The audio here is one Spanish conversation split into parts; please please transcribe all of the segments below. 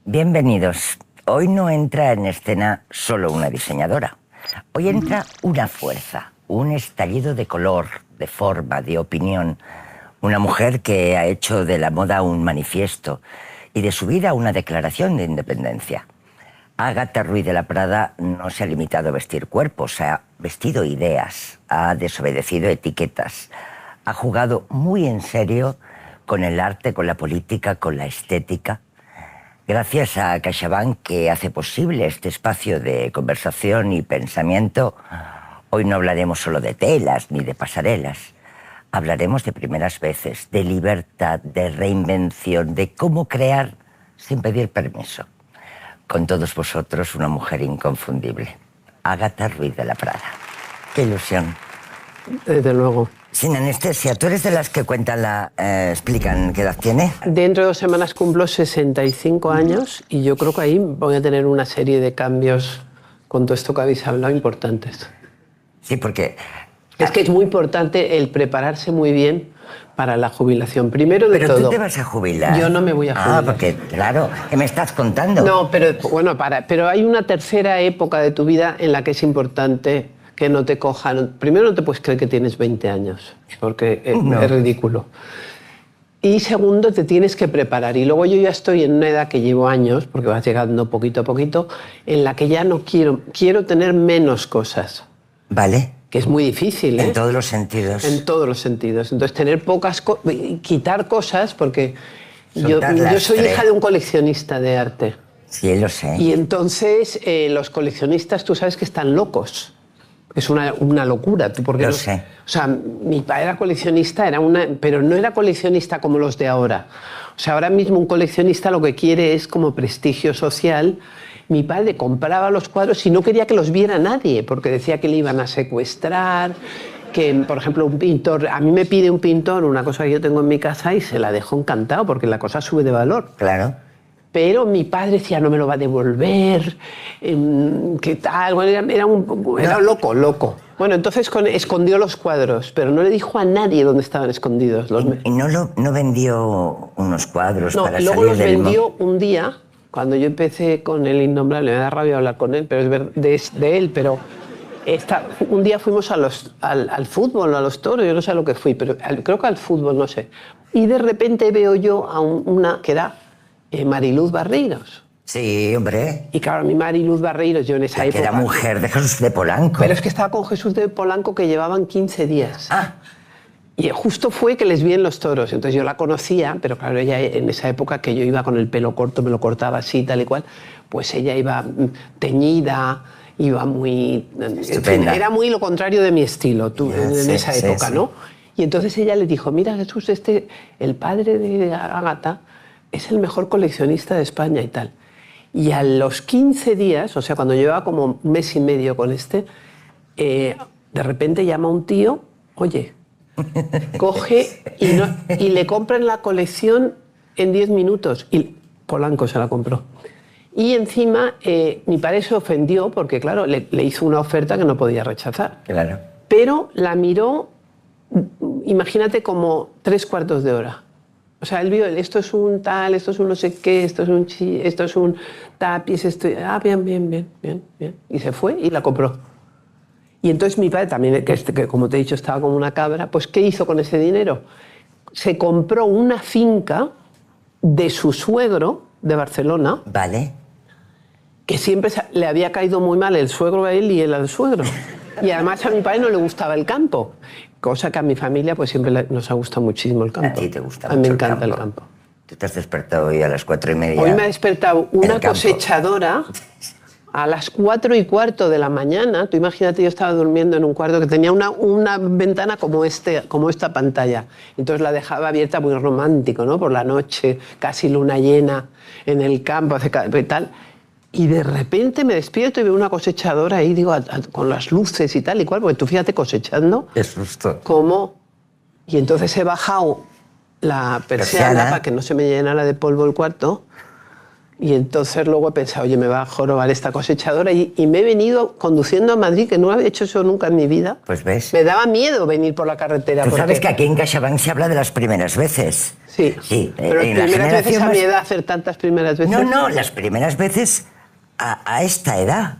Bienvenidos. Hoy no entra en escena solo una diseñadora. Hoy entra una fuerza, un estallido de color, de forma, de opinión. Una mujer que ha hecho de la moda un manifiesto y de su vida una declaración de independencia. Ágata Ruiz de la Prada no se ha limitado a vestir cuerpos, ha vestido ideas, ha desobedecido etiquetas, ha jugado muy en serio con el arte, con la política, con la estética. Gracias a CaixaBank, que hace posible este espacio de conversación y pensamiento, hoy no hablaremos solo de telas ni de pasarelas. Hablaremos de primeras veces, de libertad, de reinvención, de cómo crear sin pedir permiso. Con todos vosotros, una mujer inconfundible, Ágata Ruiz de la Prada. ¡Qué ilusión! Desde luego. Sin anestesia, ¿tú eres de las que cuentan explican qué edad tiene? Dentro de 2 semanas cumplo 65 años y yo creo que ahí voy a tener una serie de cambios con todo esto que habéis hablado importantes. Sí, porque... Es que es muy importante el prepararse muy bien para la jubilación. Primero de todo... Pero tú te vas a jubilar. Yo no me voy a jubilar. Ah, porque, claro, ¿qué me estás contando? No, pero bueno, pero hay una tercera época de tu vida en la que es importante que no te cojan. Primero, no te puedes creer que tienes 20 años, porque es ridículo. Y segundo, te tienes que preparar. Y luego yo ya estoy en una edad que llevo años, porque vas llegando poquito a poquito, en la que ya no quiero tener menos cosas. Vale. Que es muy difícil, ¿eh? En todos los sentidos. En todos los sentidos. Entonces, tener pocas cosas, quitar cosas, porque yo soy hija de un coleccionista de arte. Sí, lo sé. Y entonces los coleccionistas, tú sabes que están locos. Es una locura. Porque lo sé. O sea, mi padre era coleccionista, pero no era coleccionista como los de ahora. O sea, ahora mismo un coleccionista lo que quiere es como prestigio social. Mi padre compraba los cuadros y no quería que los viera nadie, porque decía que le iban a secuestrar, que, por ejemplo, un pintor... A mí me pide un pintor una cosa que yo tengo en mi casa y se la dejo encantado, porque la cosa sube de valor. Claro. Pero mi padre decía, no me lo va a devolver, ¿qué tal? Bueno, era loco. Bueno, entonces escondió los cuadros, pero no le dijo a nadie dónde estaban escondidos. ¿Y no vendió unos cuadros para salir del... No, luego los vendió un día, cuando yo empecé con El Innombrable. Me da rabia hablar con él, pero es de él, pero... un día fuimos al fútbol, a los toros, yo no sé a lo que fui, pero creo que al fútbol, no sé. Y de repente veo yo a una que era... Mariluz Barreiros. Sí, hombre. Y claro, a mí Mariluz Barreiros, yo en esa época... Que era mujer de Jesús de Polanco. Pero es que estaba con Jesús de Polanco, que llevaban 15 días. Ah. Y justo fue que les vi en los toros. Entonces yo la conocía, pero claro, ella en esa época que yo iba con el pelo corto, me lo cortaba así, tal y cual, pues ella iba teñida, iba muy... Estupenda. Era muy lo contrario de mi estilo en esa época, ¿no? Y entonces ella le dijo, mira Jesús, el padre de Ágata, es el mejor coleccionista de España y tal. Y a los 15 días, o sea, cuando llevaba como 1 mes y medio con de repente llama un tío, oye, coge y le compran la colección en 10 minutos. Y Polanco se la compró. Y encima mi padre se ofendió porque, claro, le hizo una oferta que no podía rechazar. Claro. Pero la miró, imagínate, como 3/4 de hora. O sea, él vio, esto es un tal, esto es un no sé qué, esto es un tapiz, bien. Y se fue y la compró. Y entonces mi padre también, que como te he dicho estaba como una cabra, pues ¿qué hizo con ese dinero? Se compró una finca de su suegro de Barcelona. Vale. Que siempre le había caído muy mal el suegro a él y él al suegro. Y además a mi padre no le gustaba el campo. Cosa que a mi familia pues siempre nos ha gustado muchísimo el campo. A ti te gusta mucho. A mí me el encanta campo. el campo. Tú te has despertado hoy a las 4:30. Hoy me ha despertado una cosechadora a las 4:15 de la mañana. Tú imagínate, yo estaba durmiendo en un cuarto que tenía una ventana como esta pantalla. Entonces la dejaba abierta, muy romántico, ¿no? Por la noche, casi luna llena en el campo, tal. Y de repente me despierto y veo una cosechadora ahí, digo, con las luces y tal y cual, porque tú fíjate cosechando. Qué susto. ¿Cómo? Y entonces he bajado la persiana para que no se me llenara de polvo el cuarto Y entonces luego he pensado, oye, me va a jorobar esta cosechadora y me he venido conduciendo a Madrid, que no había hecho eso nunca en mi vida. Pues ves. Me daba miedo venir por la carretera. Tú sabes que aquí en CaixaBank se habla de las primeras veces. Sí, sí. Pero las primeras veces a mi edad, hacer tantas primeras veces. No, las primeras veces a esta edad.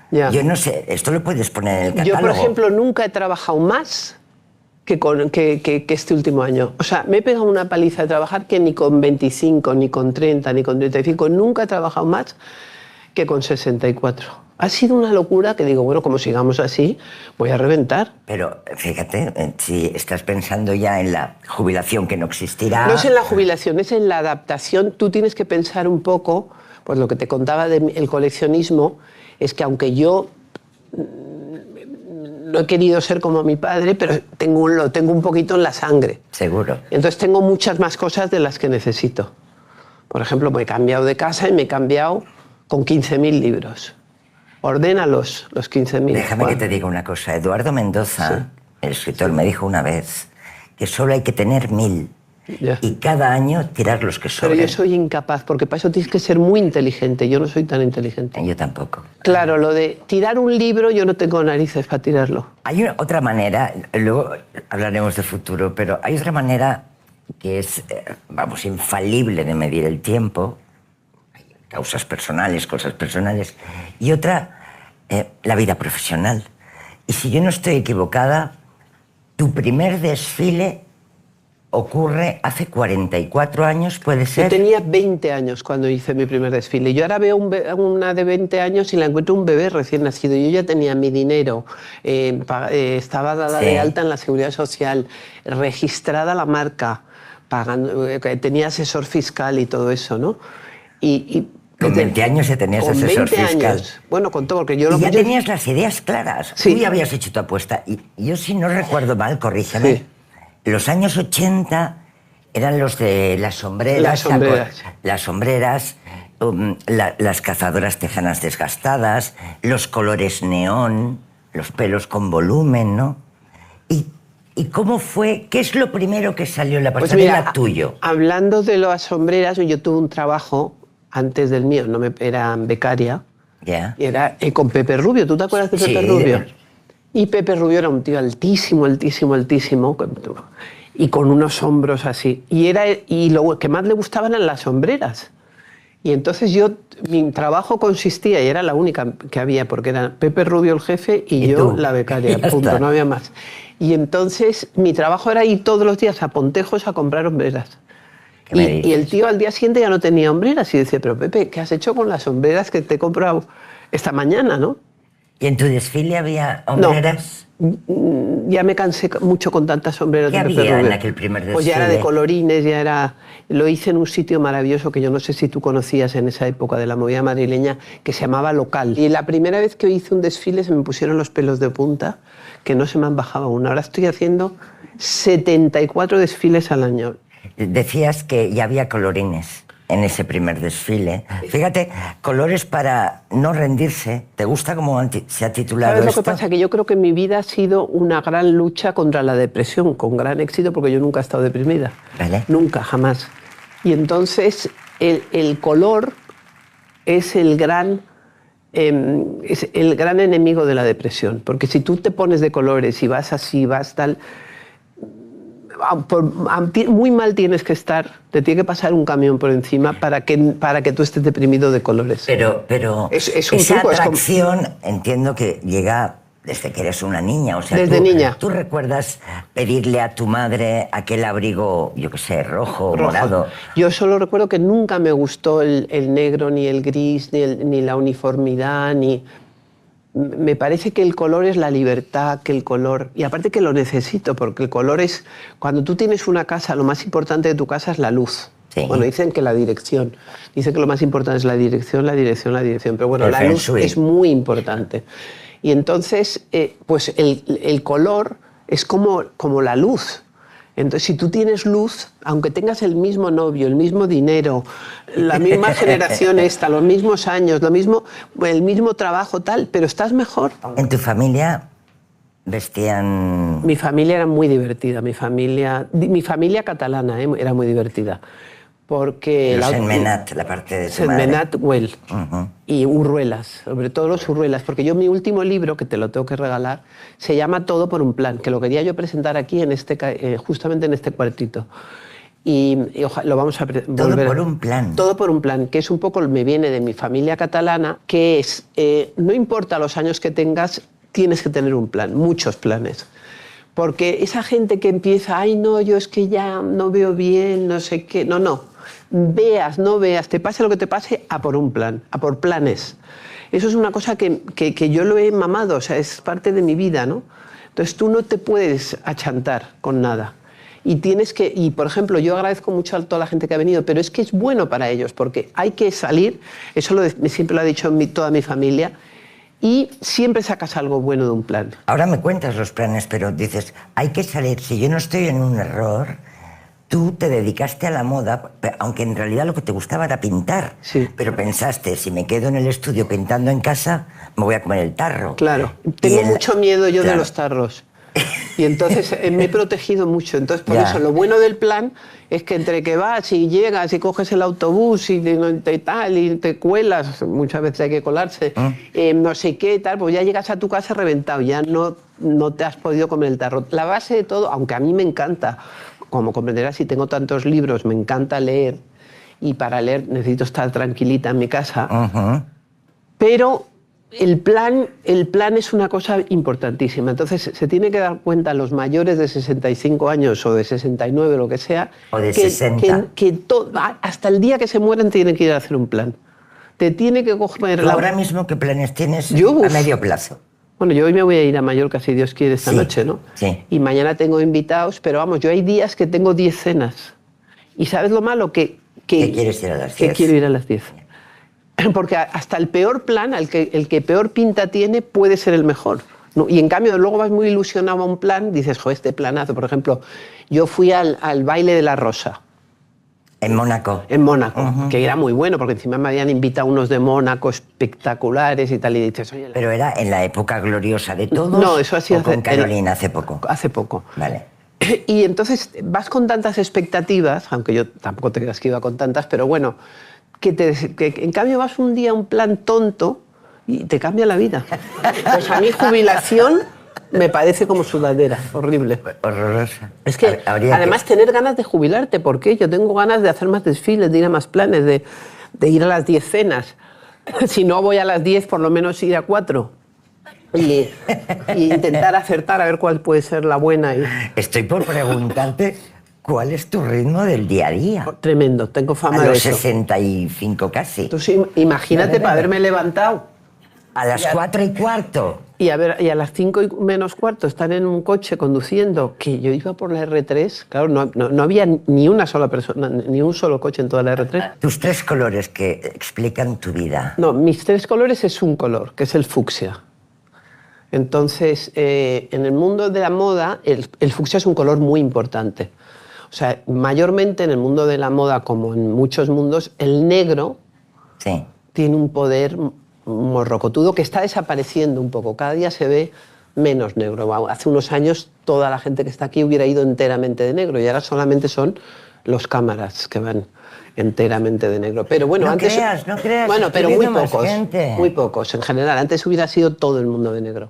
Ya. Yo no sé, esto lo puedes poner en el catálogo. Yo, por ejemplo, nunca he trabajado más que este último año. O sea, me he pegado una paliza de trabajar que ni con 25, ni con 30, ni con 35, nunca he trabajado más que con 64. Ha sido una locura que digo, bueno, como sigamos así, voy a reventar. Pero fíjate, si estás pensando ya en la jubilación que no existirá... No es en la jubilación, es en la adaptación. Tú tienes que pensar un poco, pues lo que te contaba del coleccionismo, es que aunque yo no he querido ser como mi padre, pero lo tengo un poquito en la sangre. Seguro. Entonces tengo muchas más cosas de las que necesito. Por ejemplo, me he cambiado de casa y me he cambiado con 15.000 libros. Ordénalos, los 15.000. Déjame que te diga una cosa. Eduardo Mendoza, sí, el escritor, me dijo una vez que solo hay que tener 1.000 y cada año tirar los que sobren. Pero yo soy incapaz, porque para eso tienes que ser muy inteligente. Yo no soy tan inteligente. Yo tampoco. Claro, lo de tirar un libro, yo no tengo narices para tirarlo. Hay otra manera, luego hablaremos de futuro, pero hay otra manera que es, vamos, infalible de medir el tiempo. Hay causas personales, cosas personales. Y otra, la vida profesional. Y si yo no estoy equivocada, tu primer desfile ocurre hace 44 años, ¿puede ser? Yo tenía 20 años cuando hice mi primer desfile. Yo ahora veo una de 20 años y la encuentro un bebé recién nacido. Yo ya tenía mi dinero, estaba dada de alta en la Seguridad Social, registrada la marca, pagando, tenía asesor fiscal y todo eso, ¿no? Con 20 años ya tenías asesor fiscal. 20 años. Bueno, con todo, porque yo... Y ya tenías las ideas claras. Sí. Tú ya habías hecho tu apuesta. Y yo, si no recuerdo mal, corrígeme, sí, los años 80 eran los de las sombreras. Las sombreras, las cazadoras tejanas desgastadas, los colores neón, los pelos con volumen, ¿no? ¿Y cómo fue? ¿Qué es lo primero que salió en la pasarela? Pues tuyo? Hablando de las sombreras, yo tuve un trabajo antes del mío, era becaria, y era con Pepe Rubio. ¿Tú te acuerdas de Pepe Rubio? Y Pepe Rubio era un tío altísimo, altísimo, altísimo, y con unos hombros así. Y lo que más le gustaban eran las sombreras. Y entonces mi trabajo consistía, y era la única que había, porque era Pepe Rubio el jefe y yo la becaria, punto, no había más. Y entonces mi trabajo era ir todos los días a Pontejos a comprar hombreras. Y el tío al día siguiente ya no tenía hombreras y decía, pero Pepe, ¿qué has hecho con las hombreras que te he comprado esta mañana, no? ¿Y en tu desfile había hombreras? No, ya me cansé mucho con tantas sombreras de Pepe Rubio. ¿Qué había en aquel primer desfile? Pues ya era de colorines, ya era... Lo hice en un sitio maravilloso que yo no sé si tú conocías en esa época de la movida madrileña, que se llamaba Local. Y la primera vez que hice un desfile se me pusieron los pelos de punta, que no se me han bajado aún. Ahora estoy haciendo 74 desfiles al año. Decías que ya había colorines en ese primer desfile. Fíjate, colores para no rendirse. ¿Te gusta cómo se ha titulado esto? ¿Sabes lo que pasa? Que yo creo que mi vida ha sido una gran lucha contra la depresión, con gran éxito, porque yo nunca he estado deprimida. ¿Vale? Nunca, jamás. Y entonces el color es el gran enemigo de la depresión. Porque si tú te pones de colores y vas así, vas tal... muy mal tienes que estar, te tiene que pasar un camión por encima para que tú estés deprimido de colores. Pero es un esa truco, atracción entiendo que llega desde que eres una niña. O sea, desde niña. ¿Tú recuerdas pedirle a tu madre aquel abrigo, yo qué sé, rojo, morado? Yo solo recuerdo que nunca me gustó el negro, ni el gris, ni la uniformidad, ni... Me parece que el color es la libertad, que el color... Y aparte que lo necesito, porque el color es... Cuando tú tienes una casa, lo más importante de tu casa es la luz. Sí. Bueno, dicen que la dirección. Dicen que lo más importante es la dirección, la dirección, la dirección. Pero bueno, la luz es muy importante. Y entonces, pues el color es como la luz. Entonces, si tú tienes luz, aunque tengas el mismo novio, el mismo dinero, la misma generación los mismos años, el mismo trabajo, tal, pero estás mejor. ¿En tu familia vestían...? Mi familia era muy divertida, mi familia catalana era muy divertida. porque... Sentmenat, la parte de tu Sentmenat, Güell y Urruelas, sobre todo los Urruelas, porque yo mi último libro, que te lo tengo que regalar, se llama Todo por un plan, que lo quería yo presentar aquí, justamente en este cuartito. Y lo vamos a volver. Todo por un plan. Todo por un plan, que es un poco, me viene de mi familia catalana, que es, no importa los años que tengas, tienes que tener un plan, muchos planes. Porque esa gente que empieza, ay no, yo es que ya no veo bien, no sé qué, no. Veas, no veas, te pase lo que te pase, a por un plan, a por planes. Eso es una cosa que yo lo he mamado, o sea, es parte de mi vida, ¿no? Entonces tú no te puedes achantar con nada. Y tienes que, y por ejemplo, yo agradezco mucho a toda la gente que ha venido, pero es que es bueno para ellos, porque hay que salir, eso siempre lo ha dicho toda mi familia, y siempre sacas algo bueno de un plan. Ahora me cuentas los planes, pero dices, hay que salir. Si yo no estoy en un error, tú te dedicaste a la moda, aunque en realidad lo que te gustaba era pintar. Sí. Pero pensaste, si me quedo en el estudio pintando en casa, me voy a comer el tarro. Claro, tengo mucho miedo yo de los tarros. Y entonces me he protegido mucho. Entonces, por eso, lo bueno del plan es que entre que vas y llegas y coges el autobús y tal, y te cuelas, muchas veces hay que colarse, no sé qué, tal, pues ya llegas a tu casa reventado, ya no te has podido comer el tarro. La base de todo, aunque a mí me encanta, como comprenderás, si tengo tantos libros, me encanta leer, y para leer necesito estar tranquilita en mi casa, pero... El plan es una cosa importantísima. Entonces, se tiene que dar cuenta los mayores de 65 años o de 69, lo que sea, o de 60. Que hasta el día que se mueran tienen que ir a hacer un plan. Te tiene que coger... Ahora mismo, ¿qué planes tienes a medio plazo? Bueno, yo hoy me voy a ir a Mallorca, si Dios quiere, esta noche, ¿no? Sí. Y mañana tengo invitados, pero vamos, yo hay días que tengo 10 cenas. ¿Y sabes lo malo? Que quieres ir a las 10. Que quiero ir a las 10. Porque hasta el peor plan, el que peor pinta tiene, puede ser el mejor. ¿No? Y en cambio, luego vas muy ilusionado a un plan, dices, jo, este planazo. Por ejemplo, yo fui al baile de la Rosa. En Mónaco. En Mónaco, que era muy bueno, porque encima me habían invitado unos de Mónaco espectaculares y tal, y dices, oye... Pero era en la época gloriosa de todos. No, eso ha sido con Carolina hace poco. Hace poco. Vale. Y entonces vas con tantas expectativas, aunque yo tampoco te creas que iba con tantas, pero bueno... Que en cambio vas un día a un plan tonto y te cambia la vida. Pues a mí jubilación me parece como sudadera, horrible. Horrorosa. Es que además tener ganas de jubilarte, ¿por qué? Yo tengo ganas de hacer más desfiles, de ir a más planes, de ir a las 10 cenas. Si no voy a las 10, por lo menos ir a 4. Y intentar acertar a ver cuál puede ser la buena. Estoy por preguntarte... ¿Cuál es tu ritmo del día a día? Tremendo, tengo fama de eso. A los 65 casi. Tú sí, imagínate para haberme levantado. A las 4:15. Y a las 5:45 estar en un coche conduciendo, que yo iba por la R3, claro, no había ni una sola persona, ni un solo coche en toda la R3. Tus 3 colores que explican tu vida. No, mis 3 colores es un color, que es el fucsia. Entonces, en el mundo de la moda, el fucsia es un color muy importante. O sea, mayormente en el mundo de la moda, como en muchos mundos, el negro tiene un poder morrocotudo que está desapareciendo un poco. Cada día se ve menos negro. Hace unos años toda la gente que está aquí hubiera ido enteramente de negro y ahora solamente son los cámaras que van enteramente de negro. Pero bueno, no creas. Bueno, pero muy pocos en general. Antes hubiera sido todo el mundo de negro.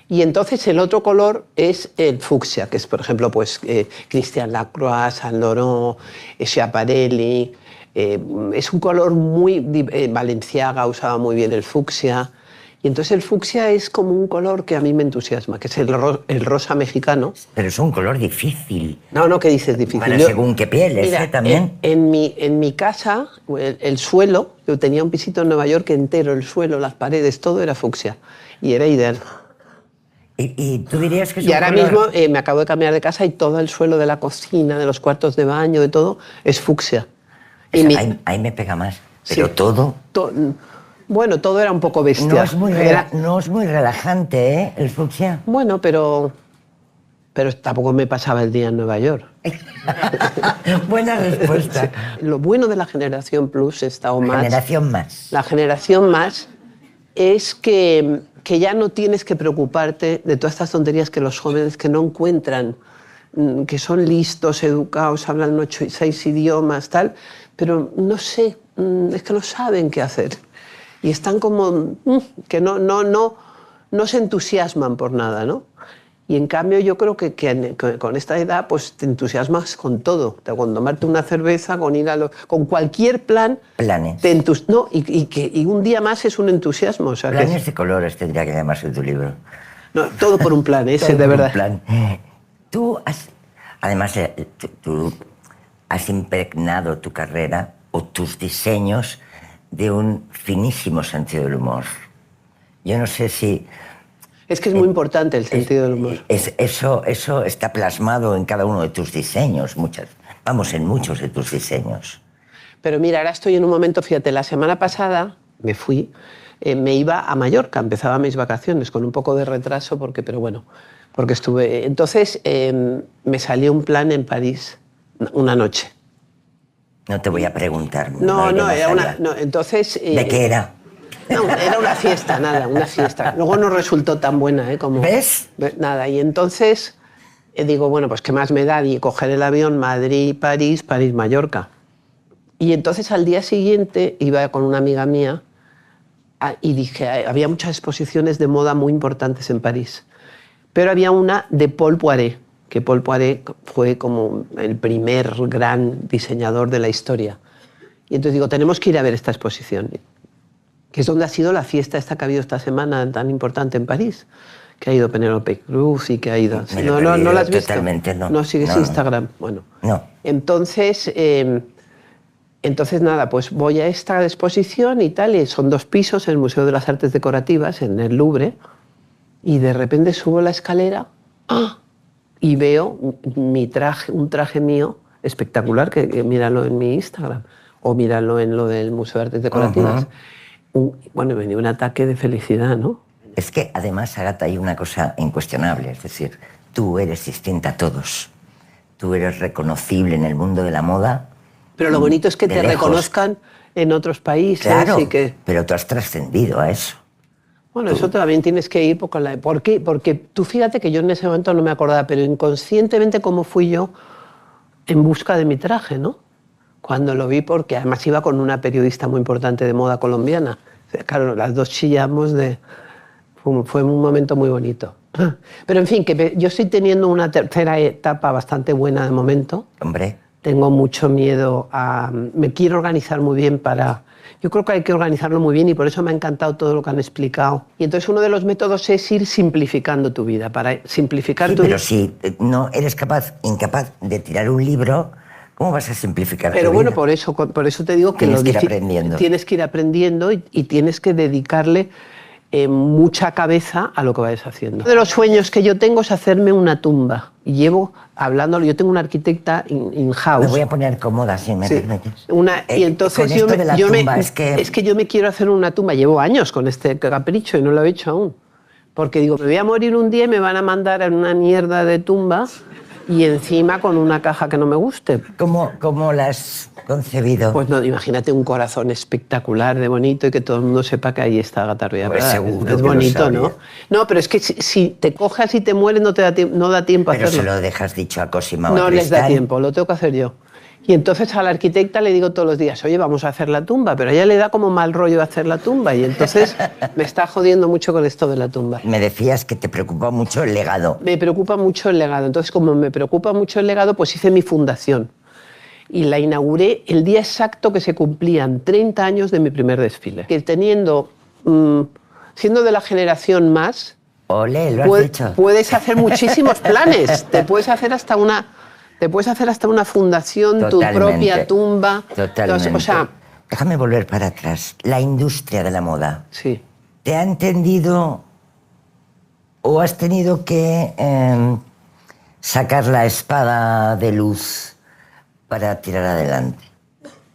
Y entonces el otro color es el fucsia, que es, por ejemplo, pues, Christian Lacroix, Saint Laurent, Schiaparelli. Es un color muy... Balenciaga usaba muy bien el fucsia. Y entonces el fucsia es como un color que a mí me entusiasma, que es el rosa mexicano. Pero es un color difícil. No, ¿qué dices difícil? Bueno, según qué pieles, mira, también. En mi casa, el suelo, yo tenía un pisito en Nueva York entero, el suelo, las paredes, todo era fucsia. Y era ideal. ¿Y tú dirías que es un color? Y ahora mismo me acabo de cambiar de casa y todo el suelo de la cocina, de los cuartos de baño, de todo, es fucsia. Ahí me pega más. Pero sí, todo... Bueno, todo era un poco bestia. No es muy relajante, ¿eh? El fucsia. Bueno, pero tampoco me pasaba el día en Nueva York. Buena respuesta. Sí. Lo bueno de la generación Plus, La generación más es que ya no tienes que preocuparte de todas estas tonterías que los jóvenes que no encuentran, que son listos, educados, hablan 6 idiomas, tal. pero no sé, es que no saben qué hacer. Y están como que no se entusiasman por nada, ¿no? Y en cambio yo creo que con esta edad pues te entusiasmas con todo, con tomarte una cerveza, con ir con cualquier plan. Planes. No, y un día más es un entusiasmo. O sea, Planes de colores tendría que llamarse tu libro. No, todo por un plan, ese Todo de por verdad. Un plan. Tú has, además, tú has impregnado tu carrera o tus diseños de un finísimo sentido del humor. Yo no sé si... Es que es muy importante el sentido del humor. Eso está plasmado en cada uno de tus diseños, en muchos de tus diseños. Pero mira, ahora estoy en un momento, fíjate, la semana pasada me fui, me iba a Mallorca, empezaba mis vacaciones con un poco de retraso, porque estuve... Entonces me salió un plan en París, una noche. No te voy a preguntar. No, era una... No, entonces... ¿De qué era? No, era una fiesta, nada, una fiesta. Luego no resultó tan buena, como... ¿Ves? Nada, y entonces digo, bueno, pues qué más me da, y coger el avión Madrid-París, París-Mallorca. Y entonces al día siguiente iba con una amiga mía y dije, había muchas exposiciones de moda muy importantes en París, pero había una de Paul Poiret, que Paul Poiret fue como el primer gran diseñador de la historia. Y entonces digo, tenemos que ir a ver esta exposición, que es donde ha sido la fiesta esta que ha habido esta semana tan importante en París, que ha ido Penélope Cruz y que ha ido... No la has visto. Totalmente no. No, sigues Instagram. Bueno. No. Entonces nada, pues voy a esta exposición y tal, y son 2 pisos en el Museo de las Artes Decorativas, en el Louvre, y de repente subo la escalera y veo un traje mío espectacular, que míralo en mi Instagram, o míralo en lo del Museo de Artes Decorativas. Bueno, me dio un ataque de felicidad, ¿no? Es que además, Ágata, hay una cosa incuestionable, es decir, tú eres distinta a todos. Tú eres reconocible en el mundo de la moda. Pero lo bonito es que te reconozcan en otros países. Claro, y que... pero tú has trascendido a eso. Bueno, eso también tienes que ir con la... ¿Por qué? Porque tú fíjate que yo en ese momento no me acordaba, pero inconscientemente cómo fui yo en busca de mi traje, ¿no? Cuando lo vi, porque además iba con una periodista muy importante de moda colombiana. Claro, las 2 chillamos de... Fue un momento muy bonito. Pero en fin, que yo estoy teniendo una tercera etapa bastante buena de momento. Hombre. Tengo mucho miedo a... Me quiero organizar muy bien para... Yo creo que hay que organizarlo muy bien y por eso me ha encantado todo lo que han explicado. Y entonces uno de los métodos es ir simplificando tu vida, para simplificar tu vida. Pero si no eres incapaz de tirar un libro, ¿cómo vas a simplificar tu vida? Pero bueno, por eso te digo que tienes que ir aprendiendo. Tienes que ir aprendiendo y tienes que dedicarle mucha cabeza a lo que vayas haciendo. Uno de los sueños que yo tengo es hacerme una tumba. Y llevo hablándolo, yo tengo una arquitecta in-house. Me voy a poner cómoda, si me permites. Y entonces es que yo me quiero hacer una tumba. Llevo años con este capricho y no lo he hecho aún. Porque digo, me voy a morir un día y me van a mandar a una mierda de tumba y encima con una caja que no me guste. ¿Cómo la has concebido? Pues no, imagínate un corazón espectacular de bonito y que todo el mundo sepa que ahí está Ágata Ruiz. Pues seguro es bonito, ¿no? No, pero es que si te coges y te mueres no da tiempo a hacerlo. Pero se lo dejas dicho a Cosima o No les da Cristal. tiempo, lo tengo que hacer yo. Y entonces a la arquitecta le digo todos los días, oye, vamos a hacer la tumba, pero a ella le da como mal rollo hacer la tumba y entonces me está jodiendo mucho con esto de la tumba. Me decías que te preocupa mucho el legado. Me preocupa mucho el legado. Entonces, como me preocupa mucho el legado, pues hice mi fundación. Y la inauguré el día exacto que se cumplían 30 años de mi primer desfile. Que siendo de la generación más, Ole, lo has dicho. Puedes hacer muchísimos planes. Te puedes hacer hasta una fundación, Totalmente. Tu propia tumba. Totalmente. O sea, déjame volver para atrás. La industria de la moda. Sí. ¿Te ha entendido o has tenido que sacar la espada de luz para tirar adelante?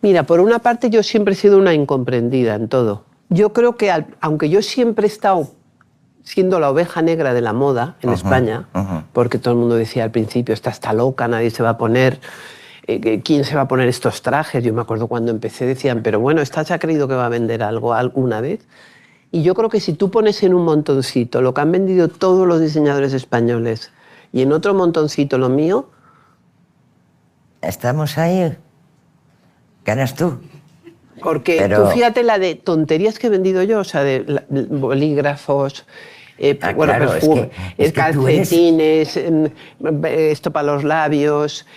Mira, por una parte yo siempre he sido una incomprendida en todo. Yo creo que aunque yo siempre he estado siendo la oveja negra de la moda en España, porque todo el mundo decía al principio, está loca, nadie se va a poner, ¿quién se va a poner estos trajes? Yo me acuerdo cuando empecé decían, pero bueno, ¿esta se ha creído que va a vender algo alguna vez? Y yo creo que si tú pones en un montoncito lo que han vendido todos los diseñadores españoles y en otro montoncito lo mío... ¿Estamos ahí? Ganas tú. Porque tú fíjate la de tonterías que he vendido yo, o sea, de bolígrafos, bueno, claro, perfume, calcetines, esto para los labios,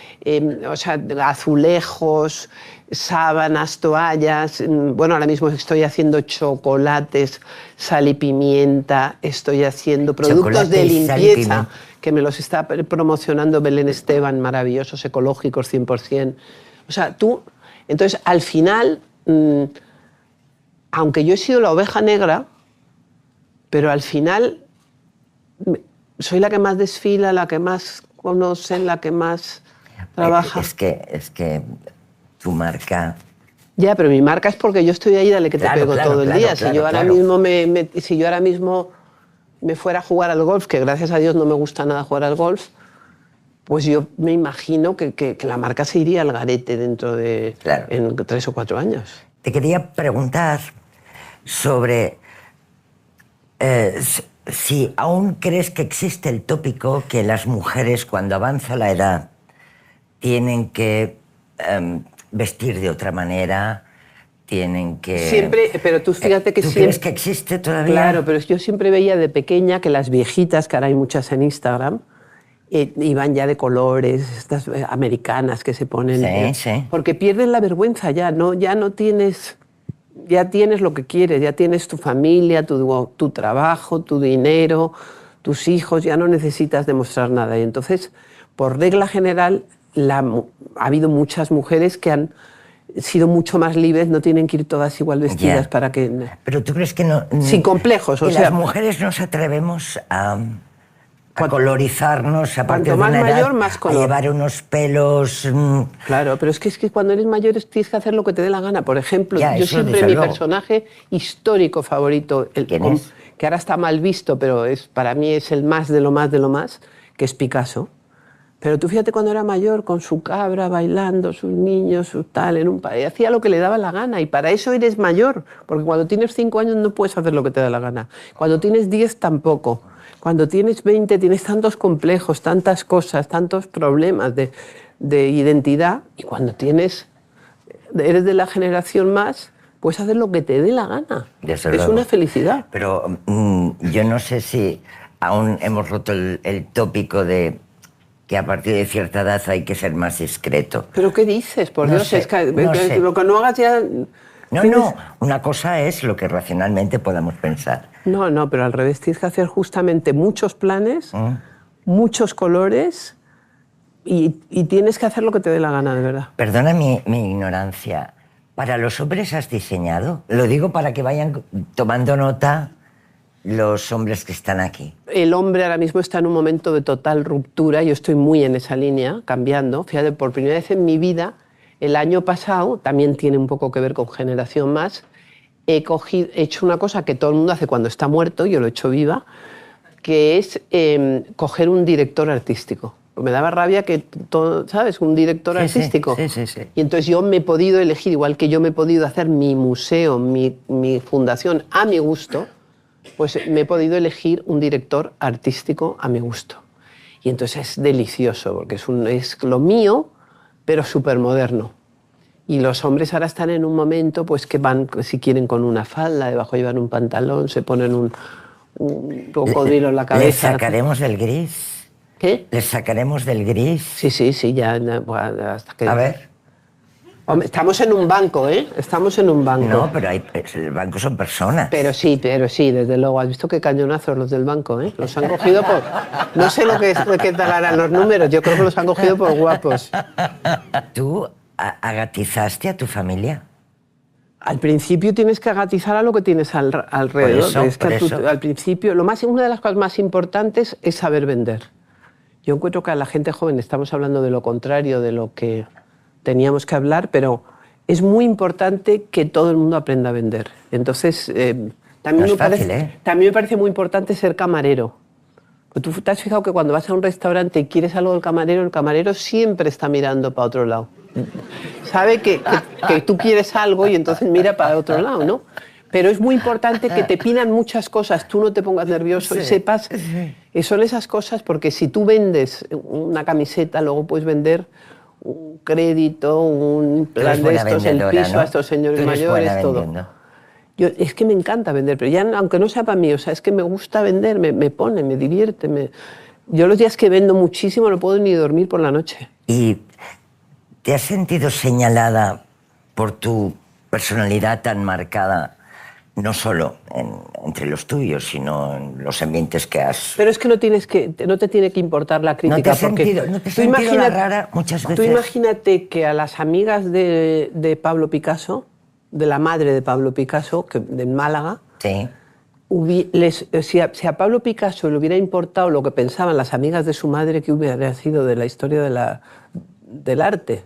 o sea, azulejos, sábanas, toallas. Bueno, ahora mismo estoy haciendo chocolates, sal y pimienta, estoy haciendo productos de limpieza que me los está promocionando Belén Esteban, maravillosos, ecológicos 100%. O sea, tú, entonces, al final, aunque yo he sido la oveja negra, pero al final soy la que más desfila, la que más conocen, la que más trabaja. Es que tu marca... Ya, pero mi marca es porque yo estoy ahí, dale que te pego todo el día. Si yo ahora mismo me fuera a jugar al golf, que gracias a Dios no me gusta nada jugar al golf, pues yo me imagino que la marca se iría al garete dentro de en 3 o 4 años. Te quería preguntar sobre si aún crees que existe el tópico que las mujeres cuando avanza la edad tienen que vestir de otra manera, tienen que... Siempre, pero tú fíjate que ¿tú siempre... crees que existe todavía? Claro, pero yo siempre veía de pequeña que las viejitas, que ahora hay muchas en Instagram, iban ya de colores, estas americanas que se ponen... Sí. Porque pierden la vergüenza ya no tienes... Ya tienes lo que quieres, ya tienes tu familia, tu trabajo, tu dinero, tus hijos, ya no necesitas demostrar nada. Y entonces, por regla general, ha habido muchas mujeres que han sido mucho más libres, no tienen que ir todas igual vestidas para que... Pero tú crees que no... Sin complejos, o sea... las mujeres nos atrevemos a colorizarnos a partir de más una edad, mayor, más color. A llevar unos pelos... Claro, pero es que cuando eres mayor tienes que hacer lo que te dé la gana. Por ejemplo, yo siempre mi personaje histórico favorito, ¿Quién es? Que ahora está mal visto, pero para mí es el más de lo más de lo más, que es Picasso. Pero tú fíjate cuando era mayor, con su cabra, bailando, sus niños, su tal, en un país, hacía lo que le daba la gana. Y para eso eres mayor, porque cuando tienes 5 años no puedes hacer lo que te da la gana. Cuando tienes 10 tampoco. Cuando tienes 20 tienes tantos complejos, tantas cosas, tantos problemas de identidad. Y cuando eres de la generación más, puedes hacer lo que te dé la gana. Es una felicidad. Pero yo no sé si aún hemos roto el tópico de que a partir de cierta edad hay que ser más discreto. ¿Pero qué dices? Por Dios, sé. Lo que no hagas ya... No, una cosa es lo que racionalmente podamos pensar. No, pero al revés, tienes que hacer justamente muchos planes, muchos colores y tienes que hacer lo que te dé la gana, de verdad. Perdona mi ignorancia. ¿Para los hombres has diseñado? Lo digo para que vayan tomando nota los hombres que están aquí. El hombre ahora mismo está en un momento de total ruptura. Yo estoy muy en esa línea, cambiando. Fíjate, por primera vez en mi vida, el año pasado, también tiene un poco que ver con Generación Más, he hecho una cosa que todo el mundo hace cuando está muerto, yo lo he hecho viva, que es coger un director artístico. Me daba rabia que todo, ¿sabes? Un director artístico. Sí. Y entonces yo me he podido elegir, igual que yo me he podido hacer mi museo, mi fundación a mi gusto, pues me he podido elegir un director artístico a mi gusto. Y entonces es delicioso, porque es lo mío, pero súper moderno. Y los hombres ahora están en un momento pues que van, si quieren, con una falda, debajo llevan un pantalón, se ponen un cocodrilo en la cabeza. ¿Les sacaremos del gris? ¿Qué? ¿Les sacaremos del gris? Sí, ya hasta que... A ver. Hombre, estamos en un banco, ¿eh? Estamos en un banco. No, pero el banco son personas. Pero sí, desde luego. ¿Has visto qué cañonazos los del banco, eh? Los han cogido por... No sé lo que tal harán los números, yo creo que los han cogido por guapos. ¿Tú agatizaste a tu familia? Al principio tienes que agatizar a lo que tienes alrededor. Por eso. Al principio, una de las cosas más importantes es saber vender. Yo encuentro que a la gente joven estamos hablando de lo contrario de lo que teníamos que hablar, pero es muy importante que todo el mundo aprenda a vender. Entonces, también me parece muy importante ser camarero. ¿Tú te has fijado que cuando vas a un restaurante y quieres algo del camarero, el camarero siempre está mirando para otro lado? Sabe que tú quieres algo y entonces mira para otro lado, ¿no? Pero es muy importante que te pidan muchas cosas, tú no te pongas nervioso y sepas... Son esas cosas, porque si tú vendes una camiseta, luego puedes vender un crédito, un plan de estos, el piso, ¿no? A estos señores mayores, todo. Es que me encanta vender, pero ya aunque no sea para mí, o sea, es que me gusta vender, me pone, me divierte. Yo los días que vendo muchísimo no puedo ni dormir por la noche. ¿Y te has sentido señalada por tu personalidad tan marcada, no solo entre los tuyos, sino en los ambientes que has... Pero es que no te tiene que importar la crítica. ¿No te has sentido la rara muchas veces? Tú imagínate que a las amigas de Pablo Picasso, de la madre de Pablo Picasso, de Málaga, sí. Si a Pablo Picasso le hubiera importado lo que pensaban las amigas de su madre, ¿qué hubiera sido de la historia del arte?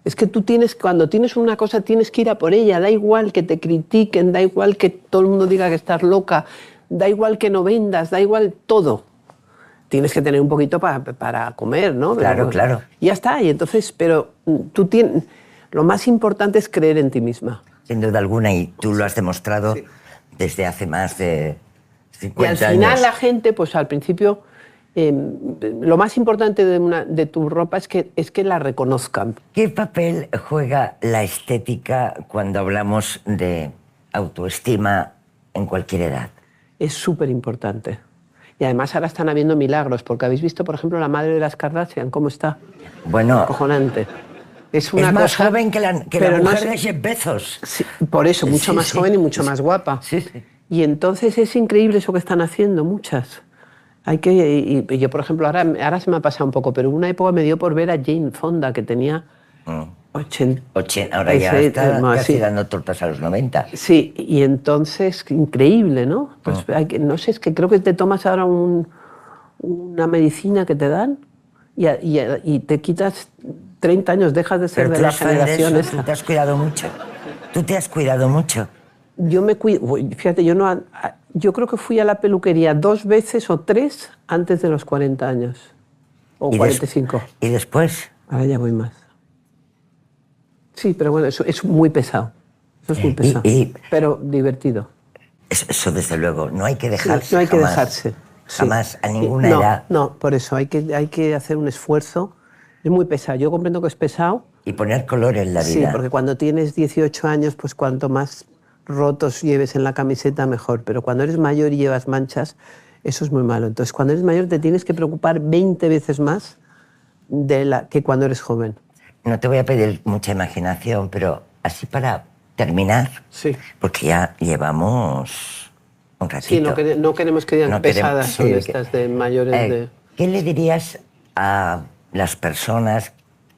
Es que cuando tienes una cosa tienes que ir a por ella, da igual que te critiquen, da igual que todo el mundo diga que estás loca, da igual que no vendas, da igual todo. Tienes que tener un poquito para comer, ¿no? Claro, claro. Y ya está, y entonces, pero lo más importante es creer en ti misma. Sin duda alguna, y tú lo has demostrado sí. Desde hace más de 50 años. Y al final la gente, pues al principio... lo más importante de tu ropa es que la reconozcan. ¿Qué papel juega la estética cuando hablamos de autoestima en cualquier edad? Es súper importante. Y además ahora están habiendo milagros, porque habéis visto, por ejemplo, la madre de las Kardashian, ¿cómo está? Bueno... Acojonante. Es más joven que la mujer de Jeff Bezos. Sí, por eso, mucho más joven y mucho más guapa. Sí, sí. Y entonces es increíble eso que están haciendo, muchas. Y yo, por ejemplo, ahora se me ha pasado un poco, pero en una época me dio por ver a Jane Fonda, que tenía 80. Ahora ya está casi dando tortas a los 90. Sí, y entonces, increíble, ¿no? Pues no sé, es que creo que te tomas ahora una medicina que te dan y te quitas 30 años, dejas de ser de la generación esa. ¿Tú te has cuidado mucho? ¿Tú te has cuidado mucho? Yo me cuido, fíjate, yo creo que fui a la peluquería 2 veces o 3 antes de los 40 años, o 45. ¿Y después? Ahora ya voy más. Sí, pero bueno, eso es muy pesado. Eso es muy pesado, pero divertido. Eso desde luego, no hay que dejarse. Sí, no hay que dejarse. Jamás, a ninguna edad. No, por eso hay que hacer un esfuerzo. Es muy pesado, yo comprendo que es pesado. Y poner color en la vida. Sí, porque cuando tienes 18 años, pues cuanto más rotos lleves en la camiseta, mejor. Pero cuando eres mayor y llevas manchas, eso es muy malo. Entonces, cuando eres mayor te tienes que preocupar 20 veces más que cuando eres joven. No te voy a pedir mucha imaginación, pero así para terminar, sí. Porque ya llevamos un ratito. Sí, no queremos que digan pesadas son estas de mayores. ¿Qué le dirías a las personas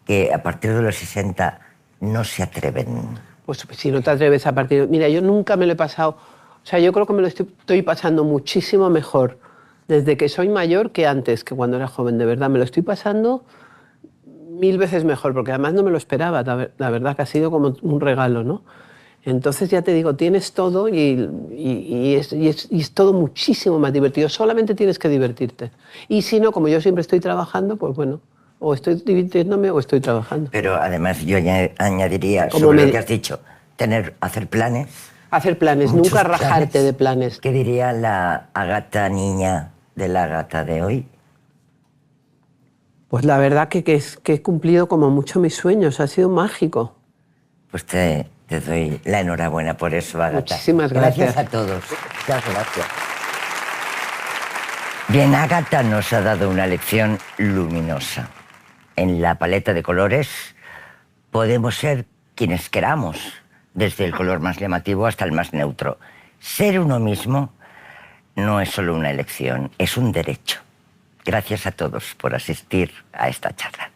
que a partir de los 60 no se atreven? Pues si no te atreves a partir... Mira, yo nunca me lo he pasado... O sea, yo creo que me lo estoy pasando muchísimo mejor desde que soy mayor que antes, que cuando era joven. De verdad, me lo estoy pasando 1000 veces mejor, porque además no me lo esperaba. La verdad que ha sido como un regalo, ¿no? Entonces, ya te digo, tienes todo y es todo muchísimo más divertido. Solamente tienes que divertirte. Y si no, como yo siempre estoy trabajando, pues bueno... O estoy divirtiéndome o estoy trabajando. Pero además yo añadiría sobre lo que has dicho, hacer planes. Hacer planes, nunca rajarte de planes. ¿Qué diría la Ágata niña de la Ágata de hoy? Pues la verdad que he cumplido como mucho mis sueños, ha sido mágico. Pues te doy la enhorabuena por eso, Ágata. Muchísimas gracias. Gracias a todos. Muchas gracias. Bien, Ágata nos ha dado una lección luminosa. En la paleta de colores podemos ser quienes queramos, desde el color más llamativo hasta el más neutro. Ser uno mismo no es solo una elección, es un derecho. Gracias a todos por asistir a esta charla.